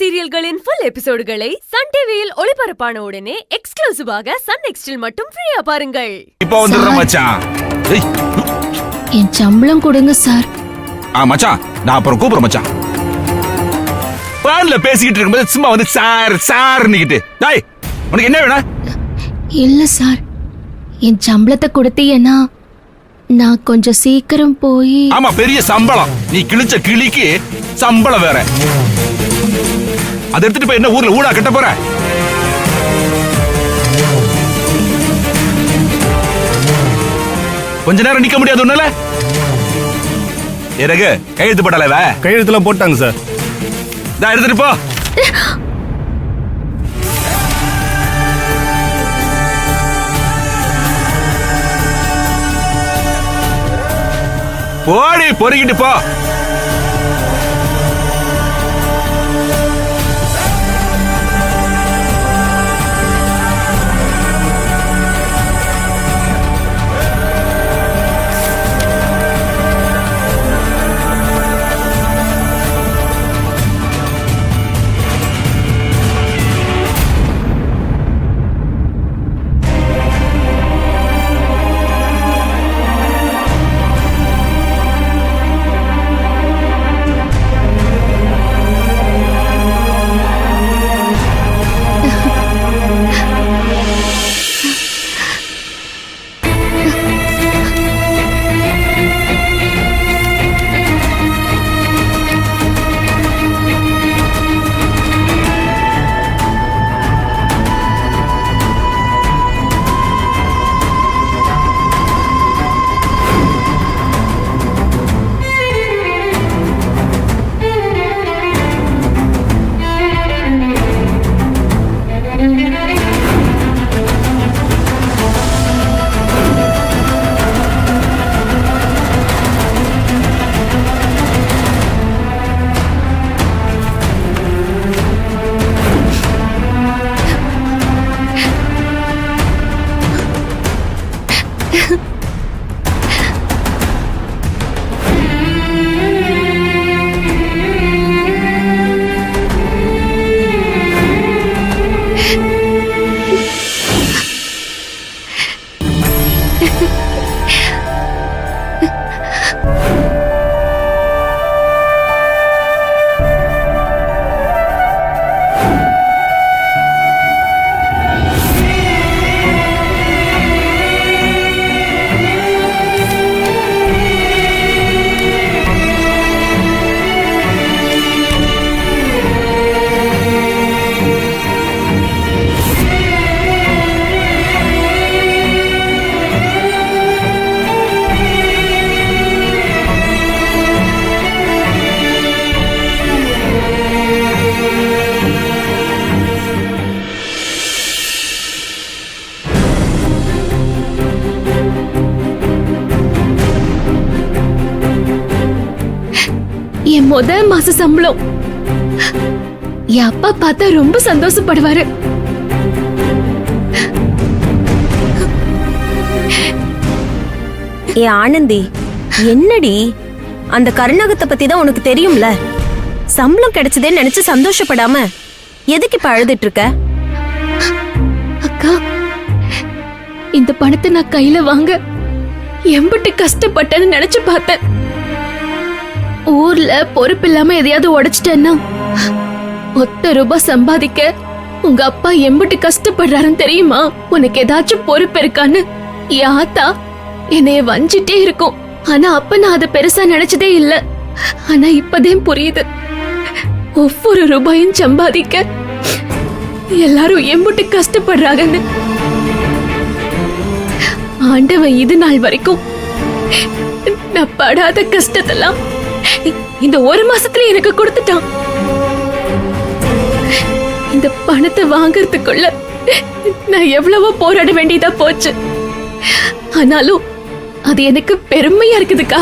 சீரியல்களின் full எபிசோடுகளை Sun டிவியில் ஒளிபரப்பான உடனே எக்ஸ்க்ளூசிவாக சன் நெக்ஸ்டில் மட்டும் ஃப்ரீயா பாருங்கள். இப்போ வந்துடுற மச்சான். என் சம்பளம் கொடுங்க சார். மச்சான் நான் அப்புறம் கூப்பிடுறேன் மச்சான். பான்ல பேசிக்கிட்டு இருக்கும்போது சும்மா வந்து சார் சார் நிக்கிட்டு. டேய் உனக்கு என்ன வேணும்? இல்ல சார், என் சம்பளத்தை கொடுத்தீங்கன்னா நான் கொஞ்சம் சீக்கிரம் போய். ஆமா, பெரிய சம்பளம். நீ கிழிச்ச கிளிக்கு சம்பளம் வேற. அதை எடுத்துட்டு போய் என்ன ஊர்ல ஊடா கட்ட போற? கொஞ்ச நேரம் நிக்க முடியாது உன்னால? எனக்கு கையெழுத்து போட்டால? கையெழுத்துல போட்டாங்க சார். நான் எடுத்துட்டு போ. போடி பொறுக்கிட்டு போ. என் முதல் மாச சம்பளம். என் அப்பா பார்த்தா ரொம்ப சந்தோஷப்படுவாரு. ஏ ஆனந்தி, என்னடி அந்த கருணாகத்தை பத்தி தான் உனக்கு தெரியும்ல. சம்பளம் கிடைச்சதே நினைச்சு சந்தோஷப்படாம எதுக்கு இப்ப அழுதுட்டு இருக்க? அக்கா, இந்த பணத்தை நான் கையில வாங்க எம்பிட்டு கஷ்டப்பட்டேன்னு நினைச்சு பார்த்தேன். ஊர்ல பொறுப்பு இல்லாம எதையாவது உடைச்சிட்டேன்னா ₹1 சம்பாதிக்க உங்க அப்பா எம்பிட்டு கஷ்டப்படுறாருன்னு தெரியுமா? உனக்கு ஏதாச்சும் பொறுப்பு இருக்கான்னு என் ஆத்தா என்னைய வஞ்சிட்டே இருக்கும். ஆனா அப்ப நான் அதை பெருசா நினைச்சதே இல்ல. ஆனா இப்பதான் புரியுது, ஒவ்வொரு ரூபாயும் சம்பாதிக்க எல்லாரும் எம்பிட்டு கஷ்டப்படுறாங்கன்னு. ஆண்டவன் இது நாள் வரைக்கும் நான் படாத கஷ்டத்தெல்லாம் இந்த ஒரு மாசத்துல எனக்கு கொடுத்துட்டான். இந்த பணத்தை வாங்கறதுக்குள்ள நான் எவ்வளவோ போராட வேண்டியதா போச்சு. ஆனாலும் அது எனக்கு பெருமையா இருக்குதுக்கா.